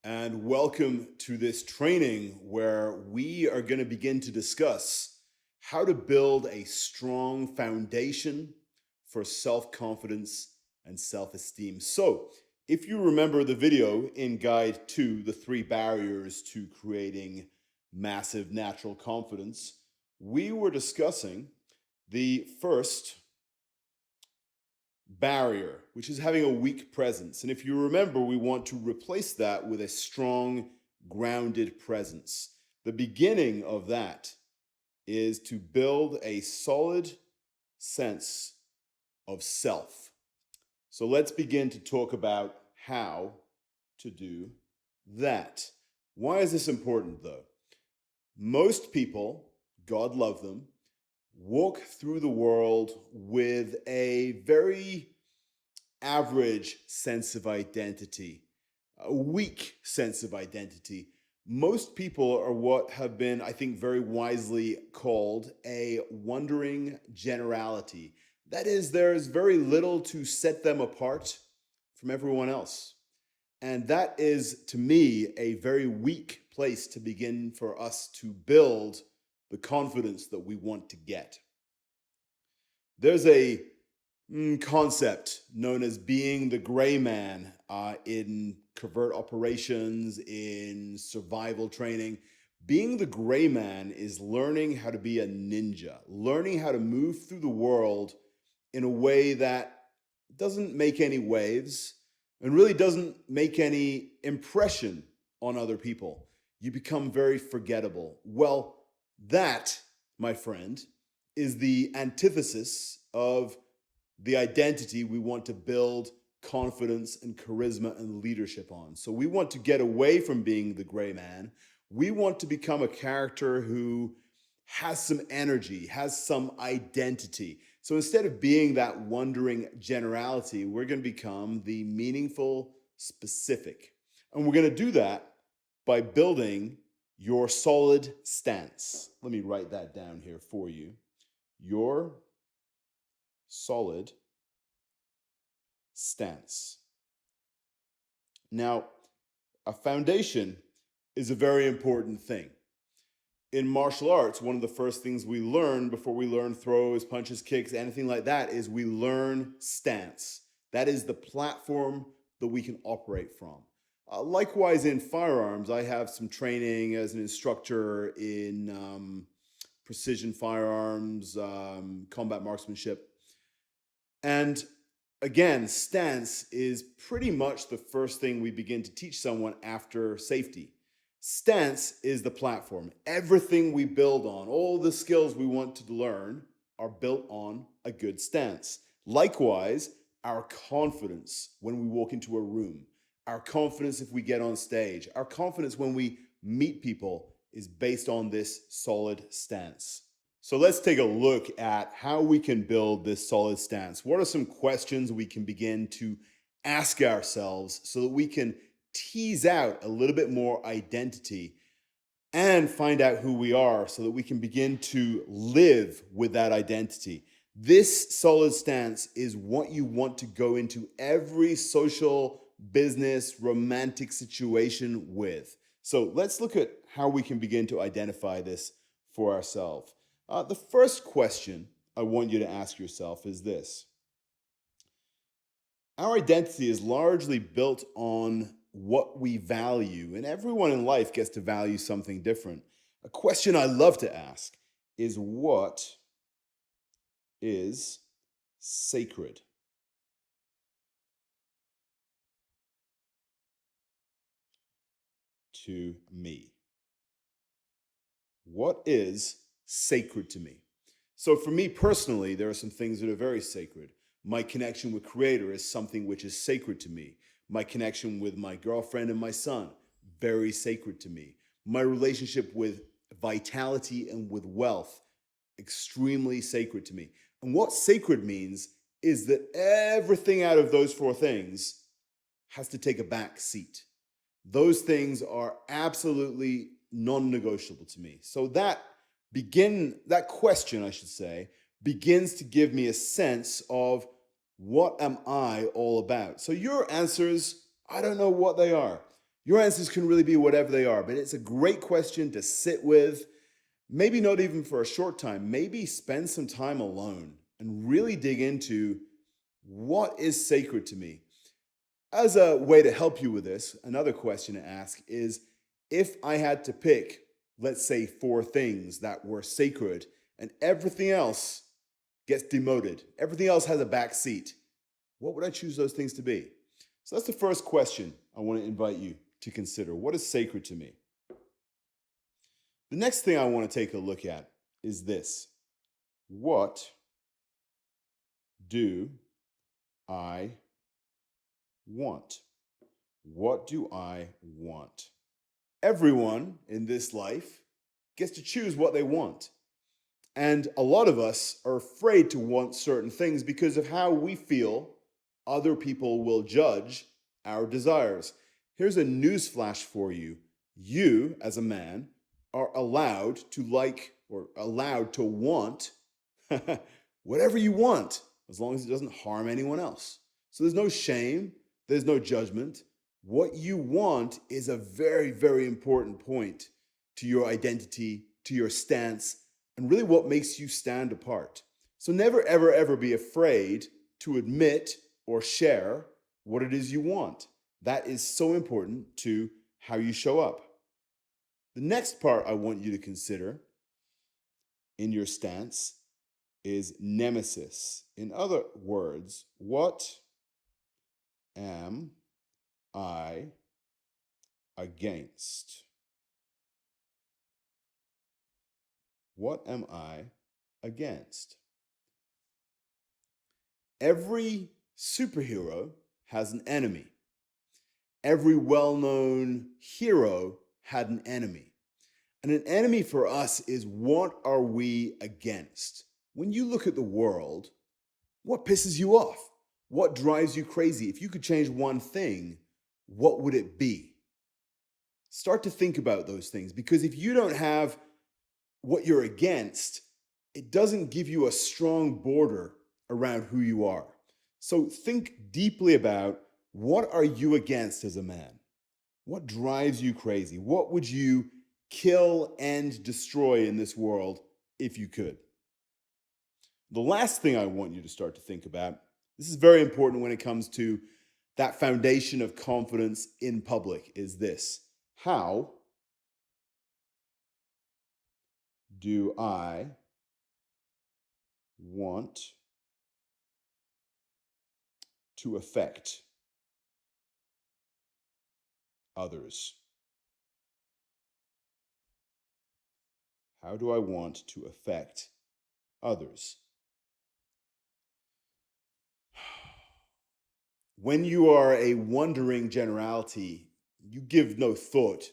and welcome to this training where we are going to begin to discuss how to build a strong foundation for self-confidence and self-esteem. So, if you remember the video in Guide to the 3 barriers to creating massive natural confidence, we were discussing the first barrier, which is having a weak presence. And if you remember, we want to replace that with a strong, grounded presence. The beginning of that is to build a solid sense of self. So let's begin to talk about how to do that. Why is this important, though? Most people, God love them, walk through the world with a very average sense of identity, a weak sense of identity. Most people are what have been, I think, very wisely called a wandering generality. That is, there is very little to set them apart from everyone else. And that is, to me, a very weak place to begin for us to build the confidence that we want to get. There's a concept known as being the gray man in covert operations, in survival training. Being the gray man is learning how to be a ninja, learning how to move through the world in a way that doesn't make any waves and really doesn't make any impression on other people. You become very forgettable. Well, that, my friend, is the antithesis of the identity we want to build confidence and charisma and leadership on. So we want to get away from being the gray man. We want to become a character who has some energy, has some identity. So instead of being that wandering generality, we're going to become the meaningful specific. And we're going to do that by building your solid stance. Let me write that down here for you. Your solid stance. Now, a foundation is a very important thing. In martial arts, one of the first things we learn before we learn throws, punches, kicks, anything like that is we learn stance. That is the platform that we can operate from. Likewise, in firearms, I have some training as an instructor in precision firearms, combat marksmanship. And again, stance is pretty much the first thing we begin to teach someone after safety. Stance is the platform. Everything we build on, all the skills we want to learn, are built on a good stance. Likewise, our confidence when we walk into a room, our confidence if we get on stage, our confidence when we meet people is based on this solid stance. So let's take a look at how we can build this solid stance. What are some questions we can begin to ask ourselves so that we can tease out a little bit more identity and find out who we are so that we can begin to live with that identity? This solid stance is what you want to go into every social, business, romantic situation with. So let's look at how we can begin to identify this for ourselves. The first question I want you to ask yourself is this. Our identity is largely built on what we value, and everyone in life gets to value something different. A question I love to ask is, what is sacred to me? What is sacred to me? So for me personally, there are some things that are very sacred. My connection with Creator is something which is sacred to me. My connection with my girlfriend and my son, very sacred to me. My relationship with vitality and with wealth, extremely sacred to me. And what sacred means is that everything out of those 4 things has to take a back seat. Those things are absolutely non-negotiable to me. So that question, I should say, begins to give me a sense of what am I all about. So your answers, I don't know what they are. Your answers can really be whatever they are, but it's a great question to sit with. Maybe not even for a short time, maybe spend some time alone and really dig into what is sacred to me. As a way to help you with this, another question to ask is if I had to pick, let's say, four things that were sacred and everything else gets demoted, everything else has a back seat, what would I choose those things to be? So that's the first question I want to invite you to consider. What is sacred to me? The next thing I want to take a look at is this. What do I want? What do I want? Everyone in this life gets to choose what they want. And a lot of us are afraid to want certain things because of how we feel other people will judge our desires. Here's a news flash for you. You, as a man, are allowed to like or allowed to want whatever you want, as long as it doesn't harm anyone else. So there's no shame, there's no judgment. What you want is a very, very important point to your identity, to your stance, and really what makes you stand apart. So never, ever, ever be afraid to admit or share what it is you want. That is so important to how you show up. The next part I want you to consider in your stance is nemesis. In other words, what am I against? What am I against? Every superhero has an enemy. Every well-known hero had an enemy. And an enemy for us is what are we against? When you look at the world, what pisses you off? What drives you crazy? If you could change one thing, what would it be? Start to think about those things, because if you don't have what you're against, it doesn't give you a strong border around who you are. So think deeply about what are you against as a man? What drives you crazy? What would you kill and destroy in this world if you could? The last thing I want you to start to think about, this is very important when it comes to that foundation of confidence in public, is this. How do I want to affect others? How do I want to affect others? When you are a wandering generality, you give no thought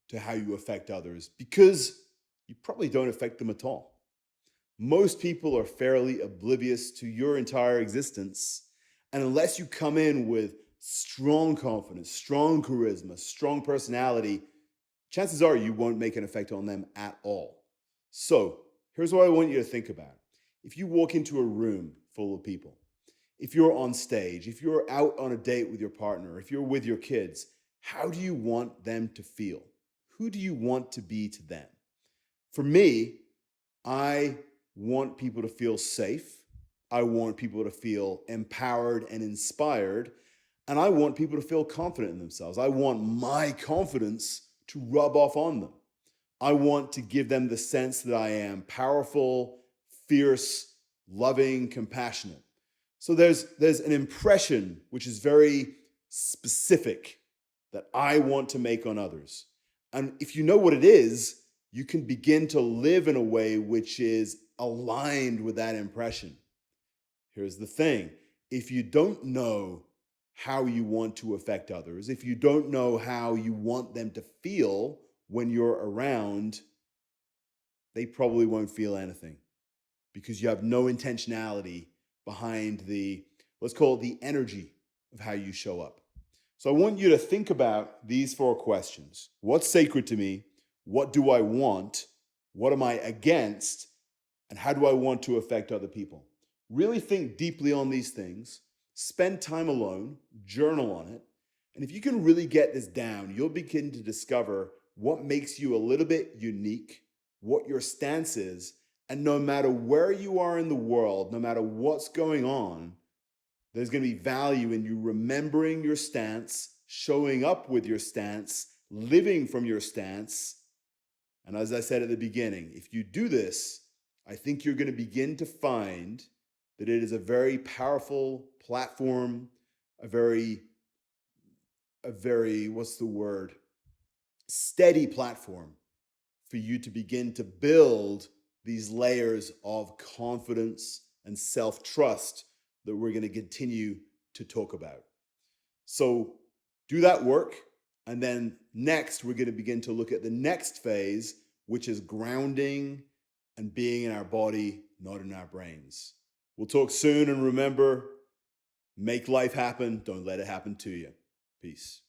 to how you affect others because you probably don't affect them at all. Most people are fairly oblivious to your entire existence. And unless you come in with strong confidence, strong charisma, strong personality, chances are you won't make an effect on them at all. So here's what I want you to think about. If you walk into a room full of people, if you're on stage, if you're out on a date with your partner, if you're with your kids, how do you want them to feel? Who do you want to be to them? For me, I want people to feel safe. I want people to feel empowered and inspired. And I want people to feel confident in themselves. I want my confidence to rub off on them. I want to give them the sense that I am powerful, fierce, loving, compassionate. So there's an impression which is very specific that I want to make on others. And if you know what it is, you can begin to live in a way which is aligned with that impression. Here's the thing. If you don't know how you want to affect others, if you don't know how you want them to feel when you're around, they probably won't feel anything because you have no intentionality behind the, let's call it the energy of how you show up. So I want you to think about these four questions. What's sacred to me? What do I want? What am I against? And how do I want to affect other people? Really think deeply on these things. Spend time alone, journal on it, And if you can really get this down, you'll begin to discover what makes you a little bit unique, what your stance is. And no matter where you are in the world, no matter what's going on, there's going to be value in you remembering your stance, showing up with your stance, living from your stance. And as I said at the beginning, if you do this, I think you're going to begin to find that it is a very powerful platform, a very, what's the word? Steady platform for you to begin to build these layers of confidence and self trust that we're going to continue to talk about. So do that work. And then next, we're going to begin to look at the next phase, which is grounding and being in our body, not in our brains. We'll talk soon. And remember, make life happen. Don't let it happen to you. Peace.